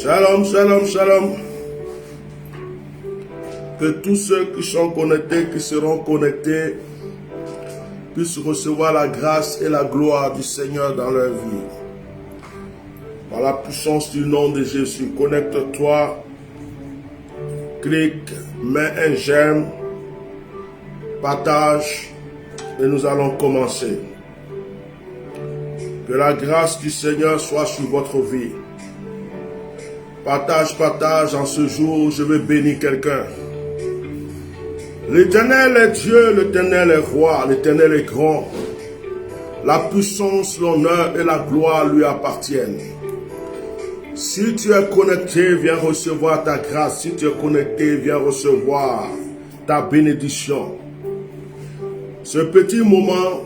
Shalom, shalom, shalom. Que tous ceux qui sont connectés, qui seront connectés, puissent recevoir la grâce et la gloire du Seigneur dans leur vie. Par la puissance du nom de Jésus, connecte-toi, clique, mets un j'aime, partage et nous allons commencer. Que la grâce du Seigneur soit sur votre vie. Partage, en ce jour, je veux bénir quelqu'un. L'Éternel est Dieu, l'Éternel est roi, l'Éternel est grand. La puissance, l'honneur et la gloire lui appartiennent. Si tu es connecté, viens recevoir ta grâce. Si tu es connecté, viens recevoir ta bénédiction. Ce petit moment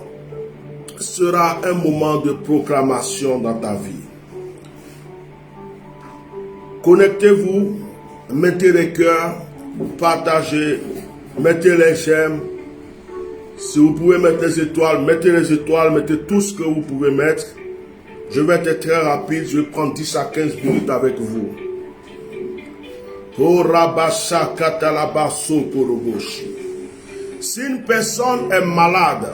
sera un moment de proclamation dans ta vie. Connectez-vous, mettez les cœurs, partagez, mettez les j'aime. Si vous pouvez mettre les étoiles, mettez tout ce que vous pouvez mettre. Je vais être très rapide, je vais prendre 10 à 15 minutes avec vous. Si une personne est malade,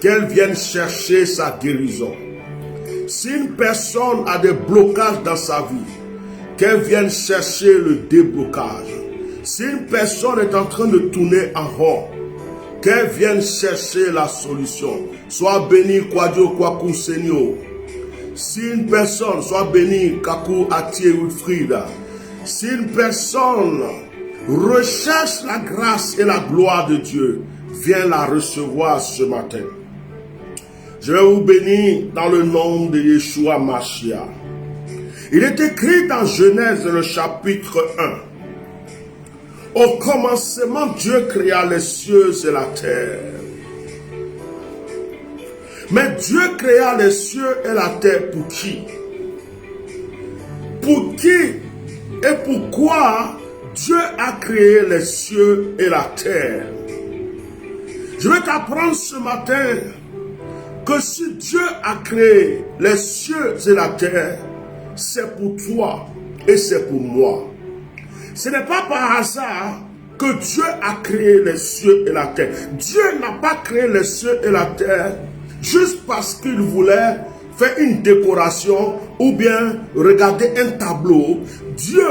qu'elle vienne chercher sa guérison. Si une personne a des blocages dans sa vie, qu'elle vienne chercher le déblocage. Si une personne est en train de tourner en rond, qu'elle vienne chercher la solution. Sois béni, Kwadio Kwaku Senyo. Si une personne, soit béni, Kaku Atie Wilfrida. Si une personne recherche la grâce et la gloire de Dieu, viens la recevoir ce matin. Je vais vous bénir dans le nom de Yeshua Mashiach. Il est écrit dans Genèse, le chapitre 1. Au commencement, Dieu créa les cieux et la terre. Mais Dieu créa les cieux et la terre pour qui? Pour qui et pourquoi Dieu a créé les cieux et la terre? Je vais t'apprendre ce matin que si Dieu a créé les cieux et la terre, c'est pour toi et c'est pour moi. Ce n'est pas par hasard que Dieu a créé les cieux et la terre. Dieu n'a pas créé les cieux et la terre juste parce qu'il voulait faire une décoration ou bien regarder un tableau. Dieu,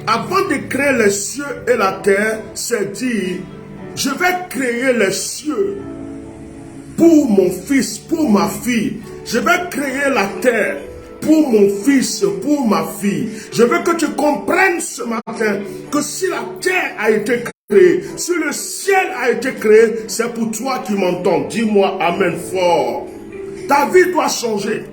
avant de créer les cieux et la terre, s'est dit, je vais créer les cieux pour mon fils, pour ma fille. Je vais créer la terre pour mon fils, pour ma fille. Je veux que tu comprennes ce matin que si la terre a été créée, si le ciel a été créé, c'est pour toi qui m'entends. Dis-moi amen fort. Ta vie doit changer.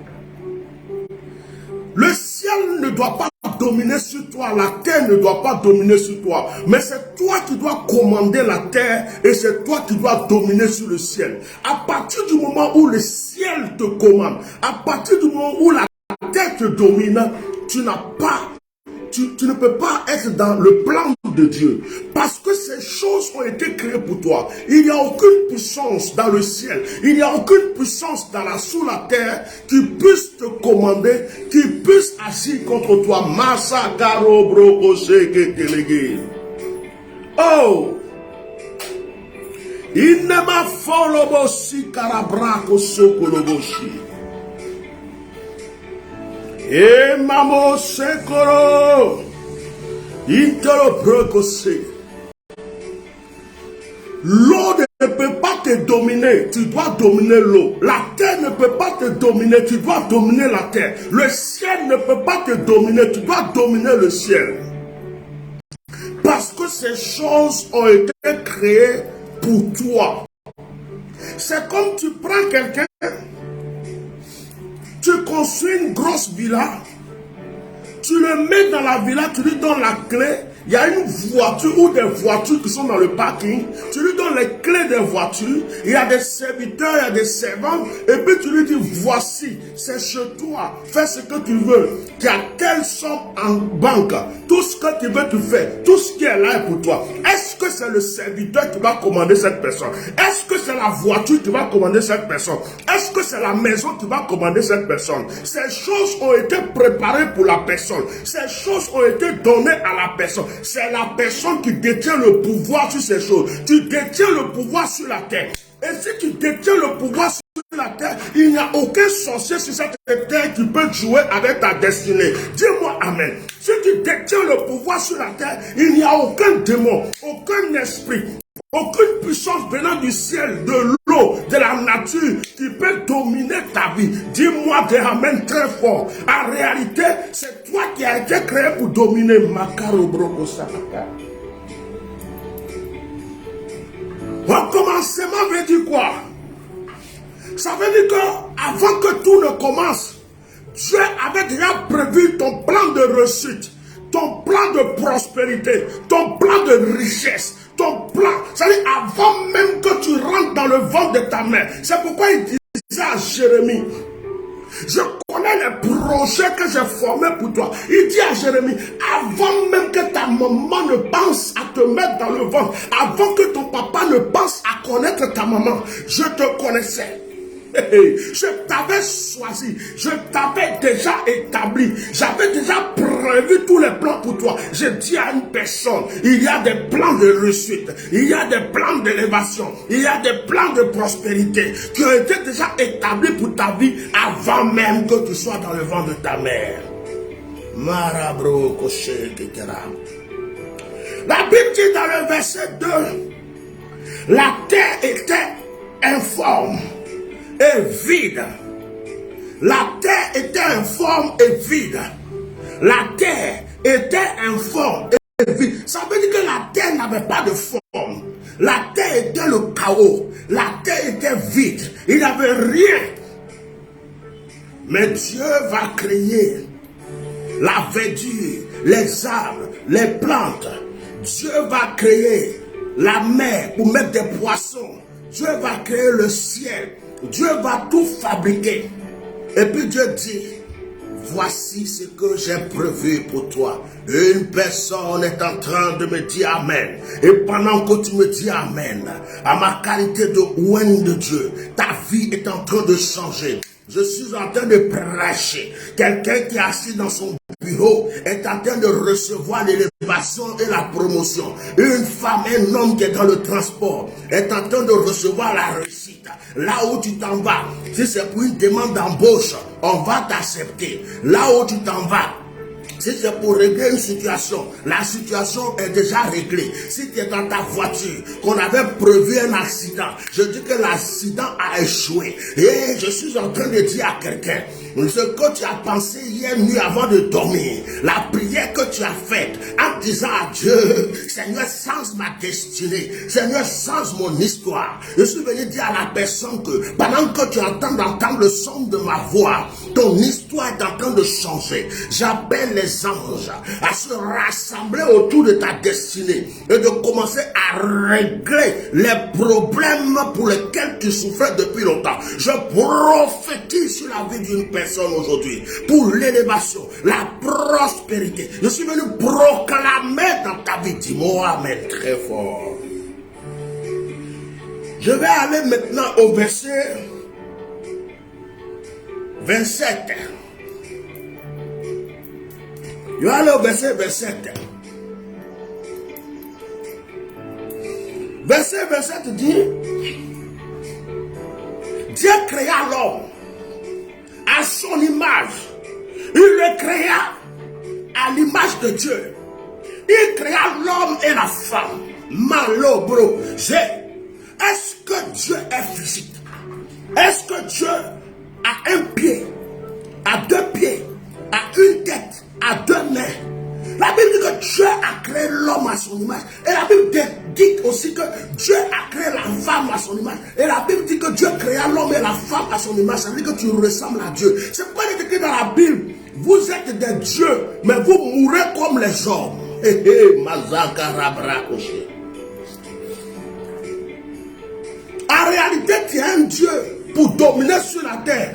Le ciel ne doit pas dominer sur toi, la terre ne doit pas dominer sur toi, mais c'est toi qui dois commander la terre et c'est toi qui dois dominer sur le ciel. À partir du moment où le ciel te commande, à partir du moment où la terre te domine, tu ne peux pas être dans le plan de Dieu. Parce que ces choses ont été créées pour toi. Il n'y a aucune puissance dans le ciel. Il n'y a aucune puissance sous la terre qui puisse te commander, qui puisse agir contre toi. Masakaro broko seke kelege. Oh! Inema folobosi karabrako sokoloboshi. Et maman sekoro, intero brokose. L'eau ne peut pas te dominer, tu dois dominer l'eau. La terre ne peut pas te dominer, tu dois dominer la terre. Le ciel ne peut pas te dominer, tu dois dominer le ciel. Parce que ces choses ont été créées pour toi. C'est comme tu prends quelqu'un. Tu construis une grosse villa, tu le mets dans la villa, tu lui donnes la clé, il y a une voiture ou des voitures qui sont dans le parking, tu lui donnes les clés des voitures, il y a des serviteurs, il y a des servantes, et puis tu lui dis, voici, c'est chez toi. Fais ce que tu veux. Tu as quelle somme en banque. Tout ce que tu veux, tu fais. Tout ce qui est là est pour toi. Est-ce que c'est le serviteur qui va commander cette personne? Est-ce que c'est la voiture qui va commander cette personne? Est-ce que c'est la maison qui va commander cette personne? Ces choses ont été préparées pour la personne. Ces choses ont été données à la personne. C'est la personne qui détient le pouvoir sur ces choses. Tu détiens le pouvoir sur la terre. Et si tu détiens le pouvoir sur la terre, il n'y a aucun sorcier sur cette terre qui peut jouer avec ta destinée. Dis-moi amen. Si tu détiens le pouvoir sur la terre, il n'y a aucun démon, aucun esprit, aucune puissance venant du ciel, de l'eau, de la nature qui peut dominer ta vie. Dis-moi des amen très fort. En réalité, c'est toi qui as été créé pour dominer. Recommencement veut dire quoi? Ça veut dire qu'avant que tout ne commence, Dieu avait déjà prévu ton plan de réussite, ton plan de prospérité, ton plan de richesse, ton plan. Ça veut dire avant même que tu rentres dans le ventre de ta mère. C'est pourquoi il disait à Jérémie, je connais les projets que j'ai formés pour toi. Il dit à Jérémie, avant même que ta maman ne pense à te mettre dans le ventre, avant que ton papa ne pense à connaître ta maman, je te connaissais. Je t'avais choisi, je t'avais déjà établi, j'avais déjà prévu tous les plans pour toi. Je dis à une personne, il y a des plans de réussite, il y a des plans d'élévation, il y a des plans de prospérité qui ont été déjà établis pour ta vie avant même que tu sois dans le ventre de ta mère. Marabro Koshe Ketera. La Bible dit dans le verset 2, la terre était informe et vide. La terre était informe et vide. La terre était informe et vide. Ça veut dire que la terre n'avait pas de forme. La terre était le chaos. La terre était vide. Il n'y avait rien. Mais Dieu va créer la verdure, les arbres, les plantes. Dieu va créer la mer pour mettre des poissons. Dieu va créer le ciel. Dieu va tout fabriquer. Et puis Dieu dit, voici ce que j'ai prévu pour toi. Une personne est en train de me dire Amen. Et pendant que tu me dis Amen, à ma qualité de ouen de Dieu, ta vie est en train de changer. Je suis en train de prêcher. Quelqu'un qui est assis dans son bureau est en train de recevoir l'élévation et la promotion. Une femme, un homme qui est dans le transport est en train de recevoir la réussite. Là où tu t'en vas, si c'est pour une demande d'embauche, on va t'accepter. Là où tu t'en vas, si c'est pour régler une situation, la situation est déjà réglée. Si tu es dans ta voiture, qu'on avait prévu un accident, je dis que l'accident a échoué. Et je suis en train de dire à quelqu'un, ce que tu as pensé hier nuit avant de dormir, la prière que tu as faite en disant à Dieu, Seigneur, change ma destinée, Seigneur, change mon histoire. Je suis venu dire à la personne que pendant que tu entends d'entendre le son de ma voix, ton histoire est en train de changer. J'appelle les anges à se rassembler autour de ta destinée et de commencer à régler les problèmes pour lesquels tu souffrais depuis longtemps. Je prophétise sur la vie d'une personne aujourd'hui pour l'élévation, la prospérité. Je suis venu proclamer dans ta vie. Dis-moi amen très fort. Je vais aller maintenant au verset 27. Je vais aller au verset 27. Verset 27 dit, Dieu créa l'homme à son image. Il le créa à l'image de Dieu. Il créa l'homme et la femme. Malobro. Est-ce que Dieu est physique? Est-ce que Dieu a un pied, a deux pieds, a une tête, a deux mains? La Bible dit que Dieu a créé l'homme à son image. Et la Bible dit aussi que Dieu a créé la femme à son image. Et la Bible dit que Dieu créa l'homme et la femme à son image. Ça veut dire que tu ressembles à Dieu. C'est pourquoi il est écrit dans la Bible, vous êtes des dieux, mais vous mourrez comme les hommes. En réalité, tu es un Dieu pour dominer sur la terre.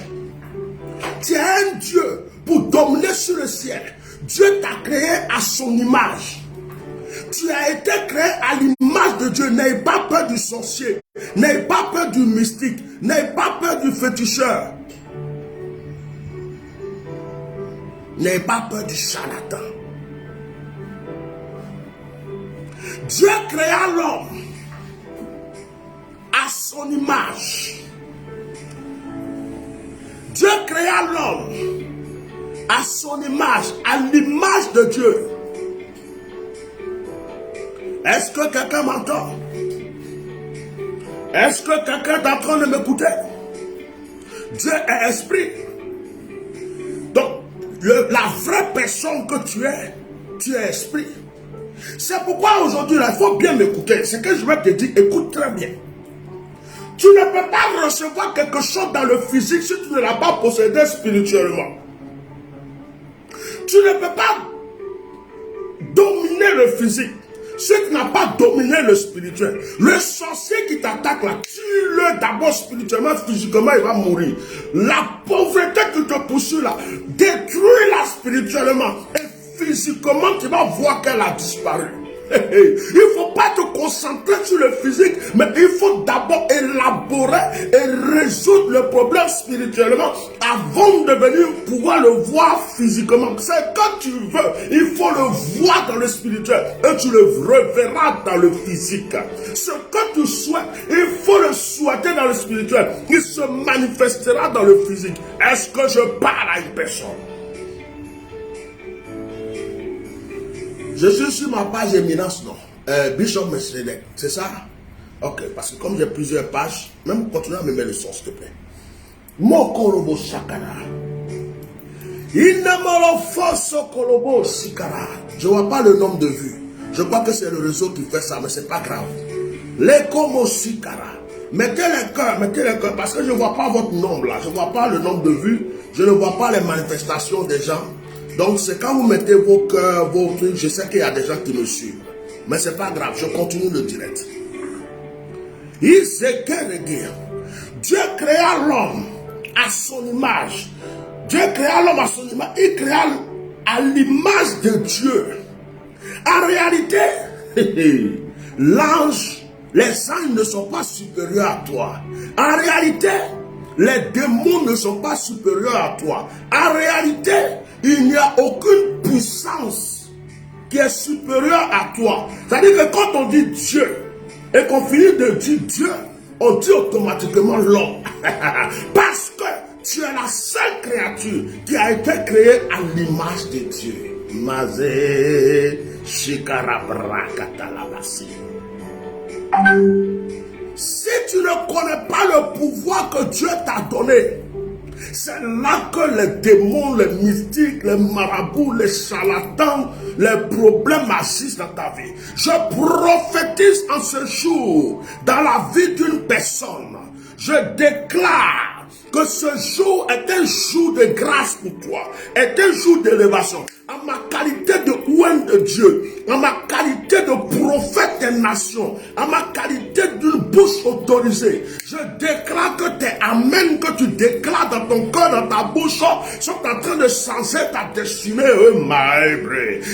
dominer sur le ciel. Dieu t'a créé à son image. Tu as été créé à l'image de Dieu. N'ayez pas peur du sorcier. N'ayez pas peur du mystique. N'ayez pas peur du féticheur. N'ayez pas peur du charlatan. Dieu créa l'homme à son image. Dieu créa l'homme à son image, à l'image de Dieu. Est-ce que quelqu'un m'entend? Est-ce que quelqu'un est en train de m'écouter? Dieu est esprit. Donc, la vraie personne que tu es esprit. C'est pourquoi aujourd'hui, il faut bien m'écouter. Ce que je vais te dire, écoute très bien. Tu ne peux pas recevoir quelque chose dans le physique si tu ne l'as pas possédé spirituellement. Tu ne peux pas dominer le physique si tu n'as pas dominé le spirituel. Le sorcier qui t'attaque là, tue-le d'abord spirituellement, physiquement, il va mourir. La pauvreté qui te poursuit là, détruis-la spirituellement. Et physiquement, tu vas voir qu'elle a disparu. Il ne faut pas te concentrer sur le physique, mais il faut d'abord élaborer et résoudre le problème spirituellement avant de venir pouvoir le voir physiquement. C'est quand tu veux, il faut le voir dans le spirituel et tu le reverras dans le physique. Ce que tu souhaites, il faut le souhaiter dans le spirituel. Il se manifestera dans le physique. Est-ce que je parle à une personne? Je suis sur ma page éminence, non? Bishop Mesredek, c'est ça? Ok, parce que comme j'ai plusieurs pages, même continue à me mettre le son, s'il te plaît. Mokorobo Sakara. Inamorofosokorobo Sikara. Je ne vois pas le nombre de vues. Je crois que c'est le réseau qui fait ça, mais c'est pas grave. Lekomo Sikara. Mettez les cœurs, parce que je ne vois pas votre nombre là. Je ne vois pas le nombre de vues. Je ne vois pas les manifestations des gens. Donc, c'est quand vous mettez vos cœurs, vos trucs, je sais qu'il y a des gens qui me suivent. Mais c'est pas grave, je continue le direct. Dieu créa l'homme à son image. Dieu créa l'homme à son image. Il créa à l'image de Dieu. En réalité, l'ange, les anges ne sont pas supérieurs à toi. En réalité, les démons ne sont pas supérieurs à toi. En réalité, il n'y a aucune puissance qui est supérieure à toi. C'est-à-dire que quand on dit Dieu et qu'on finit de dire Dieu, on dit automatiquement l'homme. Parce que tu es la seule créature qui a été créée à l'image de Dieu. Mazé, Shikarabrakatalabasi. Si tu ne connais pas le pouvoir que Dieu t'a donné, c'est là que les démons, les mystiques, les marabouts, les charlatans, les problèmes agissent dans ta vie. Je prophétise en ce jour dans la vie d'une personne. Je déclare que ce jour est un jour de grâce pour toi, est un jour d'élévation. En ma qualité de ouin de Dieu, en ma qualité de prophète des nations, en ma qualité d'une bouche autorisée, je déclare que tes amens que tu déclares dans ton cœur, dans ta bouche, sont en train de changer ta destinée.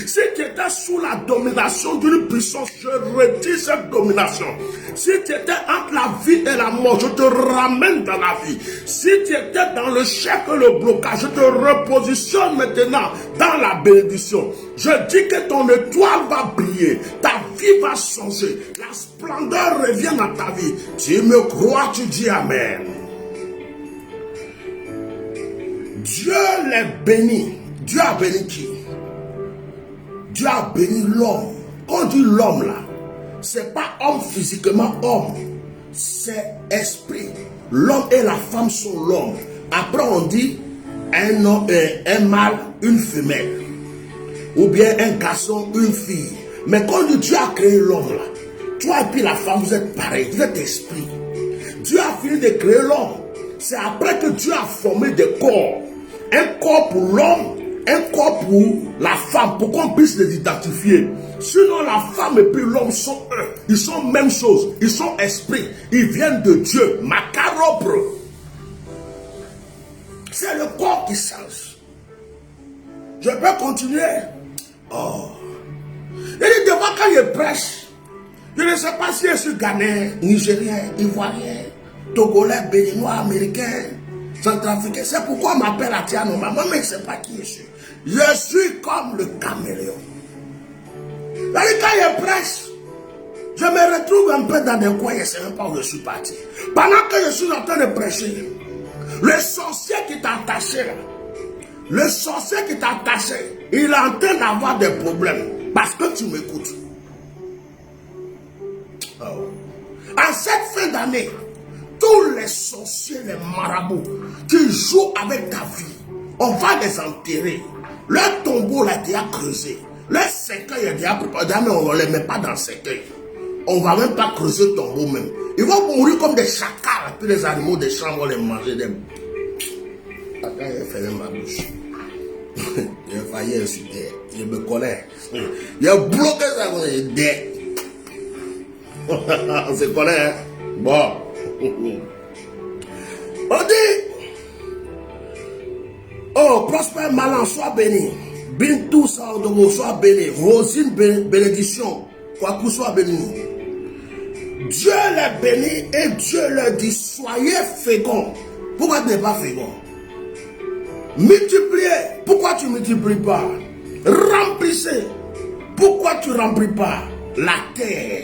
Si tu étais sous la domination d'une puissance, je retire cette domination. Si tu étais entre la vie et la mort, je te ramène dans la vie. Si tu étais dans le chèque et le blocage, je te repositionne maintenant dans la bénédiction. Je dis que ton étoile va briller, ta vie va changer, la splendeur revient dans ta vie. Tu me crois, tu dis Amen. Dieu les bénit. Dieu a béni qui? Dieu a béni l'homme. Quand on dit l'homme là, c'est pas homme physiquement homme, c'est esprit. L'homme et la femme sont l'homme. Après on dit un homme, un mâle, une femelle. Ou bien un garçon, une fille. Mais quand Dieu a créé l'homme là, toi et puis la femme, vous êtes pareils, vous êtes esprit. Dieu a fini de créer l'homme. C'est après que Dieu a formé des corps. Un corps pour l'homme, un corps pour la femme, pour qu'on puisse les identifier. Sinon, la femme et puis l'homme sont un. Ils sont même chose. Ils sont esprits. Ils viennent de Dieu. Macarobre. C'est le corps qui change. Je peux continuer. Oh. Il dit, des fois, quand je prêche, je ne sais pas si je suis Ghanéen, Nigérien, Ivoirien, Togolais, Béninois, Américain, Centrafricain. C'est pourquoi on m'appelle Atiano. Maman, mais je ne sais pas qui je suis. Je suis comme le caméléon. C'est-à-dire, quand je prêche, je me retrouve un peu dans des coins, je ne sais même pas où je suis parti. Pendant que je suis en train de prêcher, le sorcier qui t'a attaché là, le sorcier qui t'a attaché, il est en train d'avoir des problèmes parce que tu m'écoutes. Oh. En cette fin d'année, tous les sorciers, les marabouts qui jouent avec ta vie, on va les enterrer. Leur tombeau là, déjà creusé. Leur cercueil est déjà préparé, mais on ne les met pas dans le cercueil. On ne va même pas creuser le tombeau même. Ils vont mourir comme des chacals, puis les animaux des champs vont les manger. Quand j'ai fermé ma bouche, j'ai failli insulter. Je me connais. J'ai bloqué ça comme des. On se connaît, hein? Bon. On dit, oh, Prosper Malan, sois béni. Bintou Saodogo, sois béni. Rosine, bénédiction. Kwaku, sois béni. Dieu les bénit et Dieu leur dit, soyez féconds. Pourquoi tu n'es pas fécond? Multipliez. Pourquoi tu ne multiplies pas? Remplissez. Pourquoi tu ne remplis pas la terre?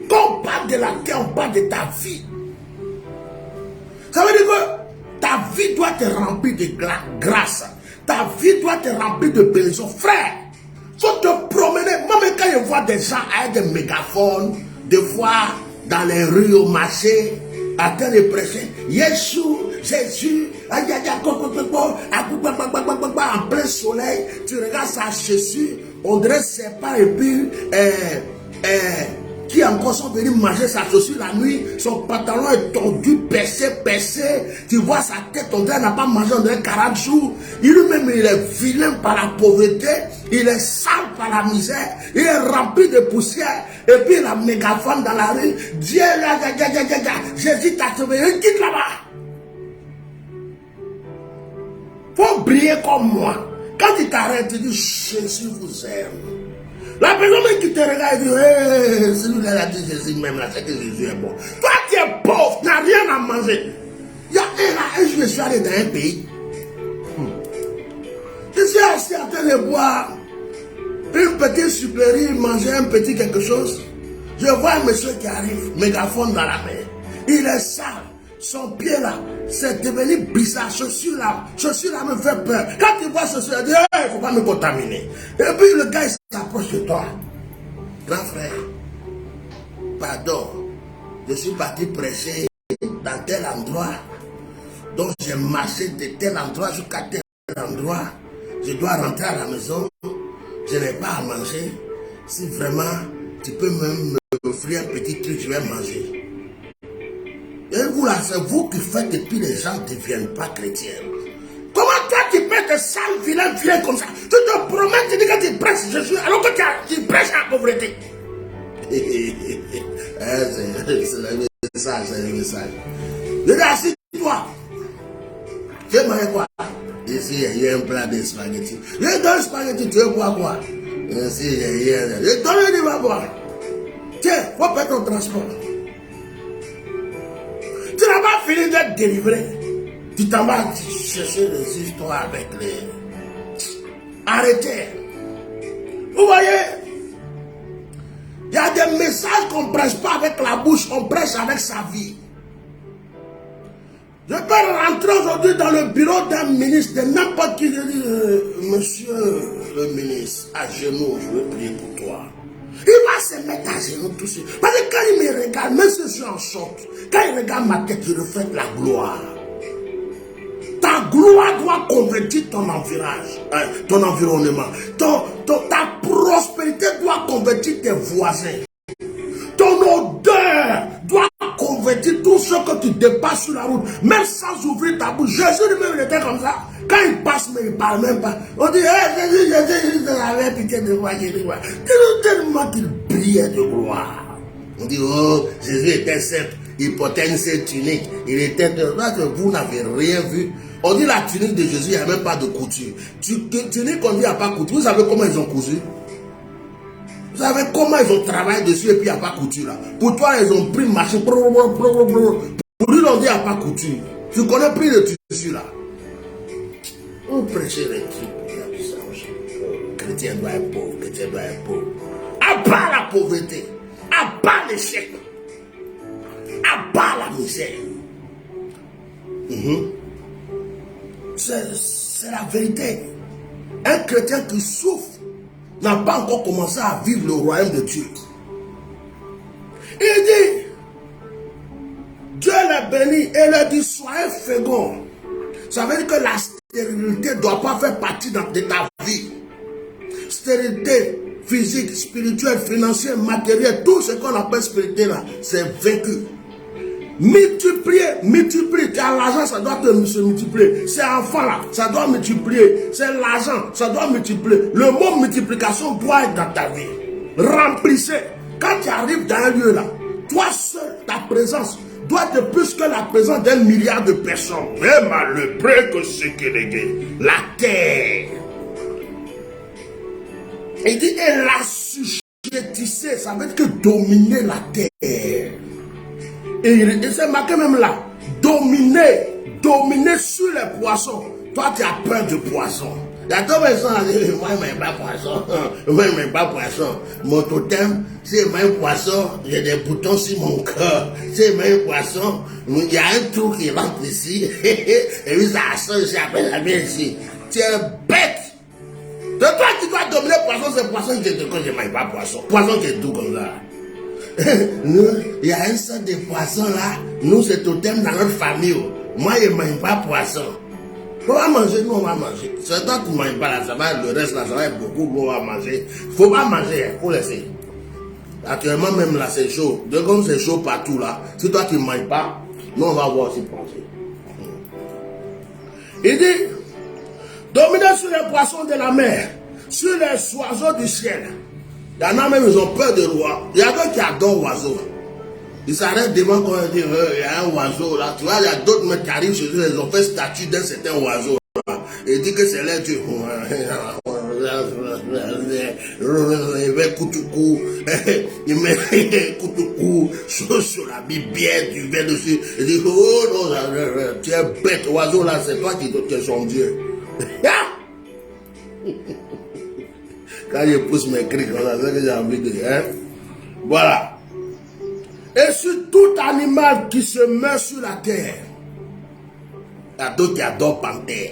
Quand on parle de la terre, on parle de ta vie. Ça veut dire que ta vie doit te remplir de grâce. Ta vie doit te remplir de bénédiction. Frère, il faut te promener. Moi, même quand je vois des gens avec des mégaphones, des fois dans les rues, au marché, à train de prêcher, Yeshua, Jésus, en plein soleil, tu regardes ça, Jésus, on dirait c'est pas, et puis, qui encore sont venus manger sa chaussure la nuit, son pantalon est tordu, percé, tu vois sa tête, on dirait qu'il n'a pas mangé, on dirait 40 jours, lui-même il est vilain par la pauvreté, il est sale par la misère, il est rempli de poussière, et puis il a mégaphone dans la rue, Dieu, Jésus t'a sauvé, quitte là-bas. Faut briller comme moi. Quand il t'arrête, tu dis, Jésus vous aime. La personne qui te regarde dit, hey, c'est lui qui a dit Jésus même, là, c'est que Jésus est bon. Toi, tu es pauvre, tu n'as rien à manger. Il y a un jour, je suis allé dans un pays. Je suis assis en train de boire une petite supérieure, manger un petit quelque chose. Je vois un monsieur qui arrive, mégaphone dans la main. Il est sale. Son pied là, c'est devenu bizarre. Chaussure là me fait peur. Quand tu vois chaussure, il dit, il ne faut pas me contaminer. Et puis le gars, il s'approche de toi. Grand frère, pardon, je suis parti prêcher dans tel endroit. Donc j'ai marché de tel endroit jusqu'à tel endroit. Je dois rentrer à la maison. Je n'ai pas à manger. Si vraiment, tu peux même m'offrir un petit truc, je vais manger. Et vous là, c'est vous qui faites et puis les gens ne deviennent pas chrétiens. Comment toi tu peux être sale, vilain comme ça? Tu te promets, tu dis que tu prêches Jésus alors que tu prêches la pauvreté. C'est le message, c'est le message. Je dis, assis-toi. Tu veux manger quoi? Ici, il y a un plat de spaghetti. Je donne spaghetti, tu veux boire quoi? Ici, je donne du va boire. Tiens, faut payer ton transport. Tu n'as pas fini d'être délivré. Tu t'en vas chercher les histoires avec les... Arrêtez. Vous voyez, il y a des messages qu'on ne prêche pas avec la bouche, on prêche avec sa vie. Je peux rentrer aujourd'hui dans le bureau d'un ministre, de n'importe qui, je dis, monsieur le ministre, à genoux, je veux prier pour toi. Il va se mettre à genoux tout seul. Parce que quand il me regarde, même si je suis en sorte, quand il regarde ma tête, il reflète la gloire. Ta gloire doit convertir ton environnement. Ta prospérité doit convertir tes voisins. Ton odeur doit convertir tout ce que tu dépasses sur la route, même sans ouvrir ta bouche. Jésus lui-même il était comme ça. Quand il passe, mais il ne parle même pas. On dit, hey, Jésus, avait pitié de moi, tellement qu'il brillait de gloire. On dit, oh, Jésus était simple. il portait une seule tunique. Il était... Vous n'avez rien vu. On dit la tunique de Jésus, il n'y a même pas de couture. Tunique qu'on dit, il n'y a pas de couture. Vous savez comment ils ont cousu? Vous savez comment ils ont travaillé dessus et puis il n'y a pas de couture là. Pour toi, ils ont pris machine. Pour lui, on dit il n'y a pas de couture. Tu connais plus le tissu là. On prêchait les trucs. Chrétien doit être pauvre, chrétien doit être pauvre. À part la pauvreté, à part l'échec, à part la misère. C'est la vérité. Un chrétien qui souffre n'a pas encore commencé à vivre le royaume de Dieu. Il dit, Dieu l'a béni et il a dit, soyez féconds. Ça veut dire que la stérilité ne doit pas faire partie de ta vie. Stérilité physique, spirituelle, financière, matérielle, tout ce qu'on appelle spiritualité là, c'est vaincu. Multiplier, tu as l'argent, ça doit se multiplier. C'est enfant là, ça doit multiplier. C'est l'argent, ça doit multiplier. Le mot multiplication doit être dans ta vie. Remplissez. Quand tu arrives dans un lieu là, toi seul, ta présence doit être plus que la présence d'un milliard de personnes. Vraiment le près que ce que les gars, la terre. Il dit, et l'assujettissez, ça veut dire que dominer la terre. Et c'est marqué même là, dominer sur les poissons. Toi, tu as peur de poissons. Il y a deux personnes qui disent, moi, je n'aime pas poisson. Moi, je n'aime pas poisson. Mon totem, c'est même poisson, j'ai des boutons sur mon cœur. C'est même poisson, il y a un trou qui rentre ici. Et puis ça sort ici, après ça vient ici. Tu es bête. De toi qui dois dominer poisson, c'est poisson qui est de quand je ne mange pas poisson. Poisson qui est tout comme ça. Nous, il y a un sort de poisson là. Nous, c'est totem dans notre famille. Moi, je ne mange pas poisson. On va manger, nous on va manger. C'est toi qui ne manges pas là, ça va, le reste là, ça va être beaucoup, on va manger. Il ne faut pas manger, il faut laisser. Actuellement, même là, c'est chaud. De comme c'est chaud partout là, si toi tu ne manges pas, nous on va voir si manger. Il dit, dominer sur les poissons de la mer, sur les oiseaux du ciel. Il y en a même, ils ont peur de roi. Il y a d'autres qui adorent oiseaux. Ils s'arrêtent devant quand ils disent, il y a un oiseau là. Tu vois, il y a d'autres mecs qui arrivent chez eux, ils ont fait statue d'un certain oiseau là. Et ils disent que c'est leur Dieu. Il met Koutoukou, il met Koutoukou, chose sur la Bible, du verre dessus. Il dit, oh non, tu es bête, oiseau là, c'est toi qui es son Dieu. Quand je pousse mes cris comme ça, c'est que j'ai envie de dire. Hein? Voilà. Et sur tout animal qui se met sur la terre, il y a d'autres qui adorent panthère.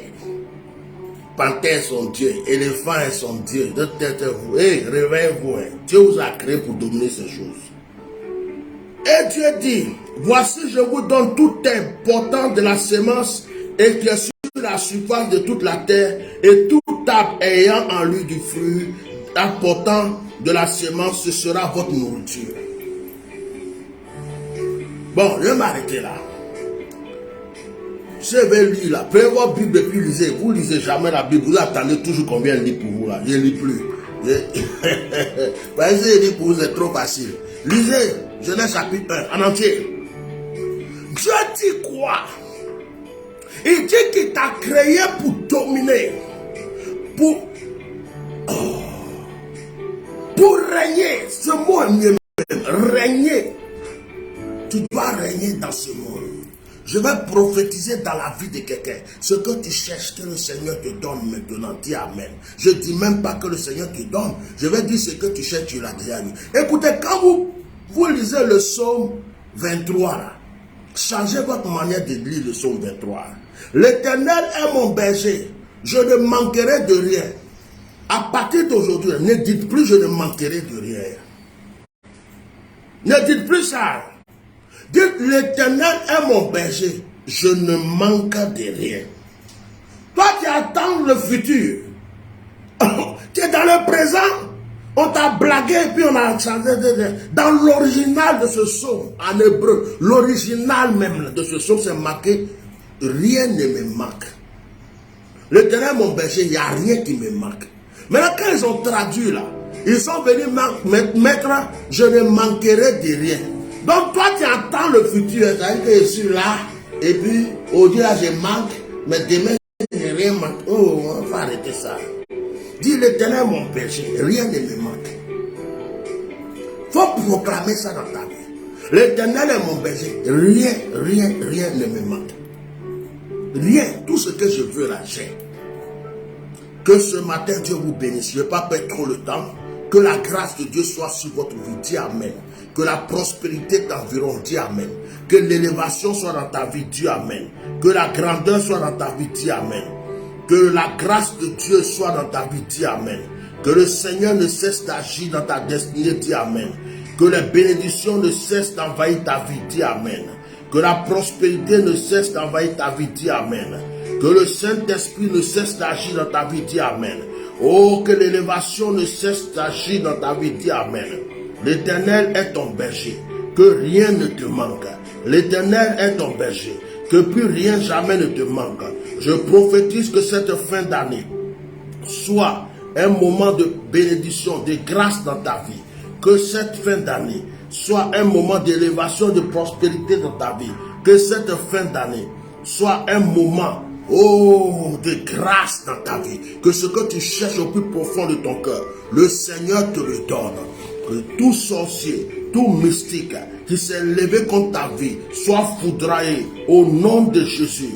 Panthère est son Dieu, éléphant est son Dieu. Vous, réveillez-vous. Hein. Dieu vous a créé pour dominer ces choses. Et Dieu dit, voici je vous donne tout important de la semence et qui est sur la surface de toute la terre et tout arbre ayant en lui du fruit apportant de la semence, ce sera votre nourriture. Bon, je vais m'arrêter là. Je vais lire là. Prenez votre Bible et puis lisez. Vous lisez jamais la Bible. Vous attendez toujours combien elle lit pour vous là. Je ne lis plus. Vas-y, lis pour vous, c'est trop facile. Lisez Genèse chapitre 1 en entier. Dieu dit quoi? Il dit qu'il t'a créé pour dominer. Pour régner. Ce mot est mieux. Régner. Tu dois régner dans ce monde. Je vais prophétiser dans la vie de quelqu'un. Ce que tu cherches, que le Seigneur te donne maintenant. Dis Amen. Je ne dis même pas que le Seigneur te donne. Je vais dire ce que tu cherches, tu l'as déjà vu. Écoutez, quand vous lisez le psaume 23, là, changez votre manière de lire le psaume 23. L'Éternel est mon berger. Je ne manquerai de rien. À partir d'aujourd'hui, ne dites plus je ne manquerai de rien. Ne dites plus ça. Dites, l'Éternel est mon berger, je ne manque de rien. Toi qui attends le futur, tu es dans le présent, on t'a blagué et puis on a changé. Dans l'original de ce psaume, en hébreu, l'original même de ce psaume, c'est marqué, rien ne me manque. L'Éternel est mon berger, il n'y a rien qui me manque. Maintenant, quand ils ont traduit là, ils sont venus mettre, je ne manquerai de rien. Donc toi tu entends le futur, c'est-à-dire que je suis là, et puis aujourd'hui là je manque, mais demain je n'ai rien manque. Oh, on va arrêter ça. Dis l'Éternel mon berger, rien ne me manque. Faut proclamer ça dans ta vie. L'Éternel est mon berger, rien ne me manque. Rien, tout ce que je veux là, j'ai. Que ce matin Dieu vous bénisse. Je ne vais pas perdre trop le temps. Que la grâce de Dieu soit sur votre vie. Dis Amen. Que la prospérité t'environne. Dis Amen. Que l'élévation soit dans ta vie. Dis Amen. Que la grandeur soit dans ta vie. Dis Amen. Que la grâce de Dieu soit dans ta vie. Dis Amen. Que le Seigneur ne cesse d'agir dans ta destinée. Dis Amen. Que les bénédictions ne cessent d'envahir ta vie. Dis Amen. Que la prospérité ne cesse d'envahir ta vie. Dis Amen. Que le Saint-Esprit ne cesse d'agir dans ta vie. Dis Amen. Oh, que l'élévation ne cesse d'agir dans ta vie. Dis Amen. L'Éternel est ton berger. Que rien ne te manque. L'Éternel est ton berger. Que plus rien jamais ne te manque. Je prophétise que cette fin d'année soit un moment de bénédiction, de grâce dans ta vie. Que cette fin d'année soit un moment d'élévation, de prospérité dans ta vie. Que cette fin d'année soit un moment, oh, de grâce dans ta vie. Que ce que tu cherches au plus profond de ton cœur, le Seigneur te le donne. Que tout sorcier, tout mystique qui s'est levé contre ta vie soit foudroyé au nom de Jésus.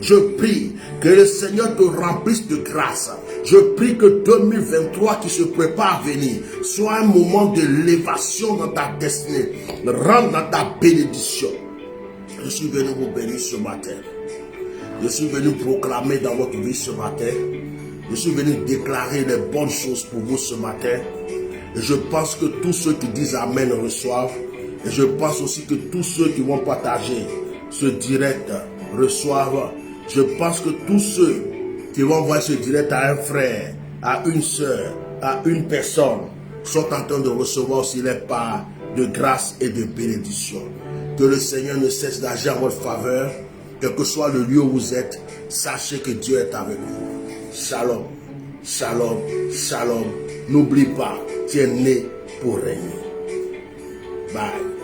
Je prie que le Seigneur te remplisse de grâce. Je prie que 2023 qui se prépare à venir soit un moment d'élévation dans ta destinée. Rentre dans ta bénédiction. Je suis venu vous bénir ce matin. Je suis venu proclamer dans votre vie ce matin. Je suis venu déclarer les bonnes choses pour vous ce matin. Et je pense que tous ceux qui disent Amen reçoivent. Et je pense aussi que tous ceux qui vont partager ce direct reçoivent. Je pense que tous ceux qui vont voir ce direct à un frère, à une soeur, à une personne, sont en train de recevoir aussi les parts de grâce et de bénédiction. Que le Seigneur ne cesse d'agir en votre faveur. Quel que soit le lieu où vous êtes, sachez que Dieu est avec vous. Shalom, shalom, shalom. N'oublie pas, tu es né pour régner. Bye.